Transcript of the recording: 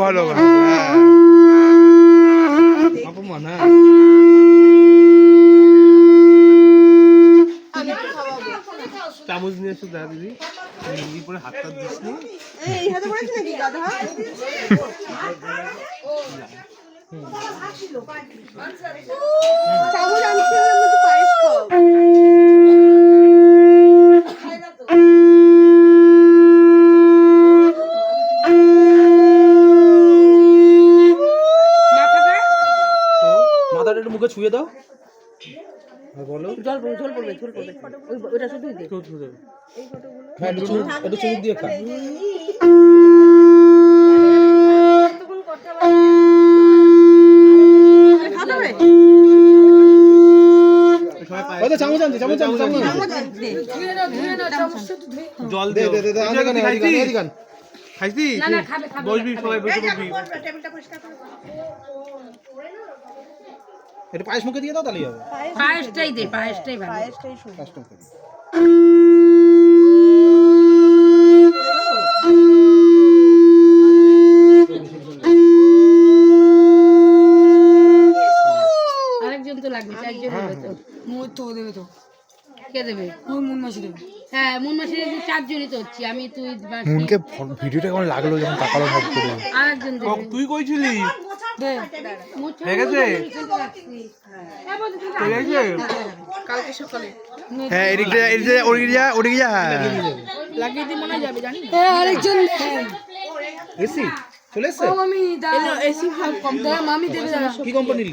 ভালো অপমান। হ্যাঁ চামচ নিয়ে এসে দাদা দিদি লুঙ্গি পরে হাতটা দিস নি এই হাতে পড়েছে নাকি গাধা? চামচ আনছি আমি তো পায়েস খাও। মাথাটা একটু মুখে ছুঁয়ে দাও। বলো জল পড়বে ঝোল পড়বে ঝোল পড়বে ওইটা শুধু দে। এই ফটোগুলো হ্যাঁ একটু চুমুক দিয়ে খা। তখন কথা বল খাবে ওই তো চামচ আনছি চামচ চামচ দে ধুয়ে নাও চামচটা তো ধুয়ে জল দে দে দে আনতে কান খাইছি না না খাবে বসবি সবাই বসে বসবি। টেবিলটা পরিষ্কার করে এটা পায়েস মুখে দিয়ে দাও তাহলেই হবে। পায়েসটাই দে পায়েসটাই ভালো পায়েসটাই শুন পায়েস মুখে দিই। আরেকজন তো লাগবে চারজন হবে তো মুখ তো দেবে তো কে দেবে ওই মুন মাসি দেবে হ্যাঁ মন মাসে চারজনই তো হচ্ছি আমি তুই মুনকে ভিডিওটা কেমন লাগলো যখন তাকালো ভাব করে। আরেকজন দেবে তুই কইছিলি দে হয়ে গেছে হয়ে গেছে কালকে সকালে হ্যাঁ এদিকে ওদিকে যা লাগিয়ে দি মনে যাবে জানি এ আরেকজন এসি চলে এসছে। আমি এসি কম দাম আমি দেবে কি কোম্পানি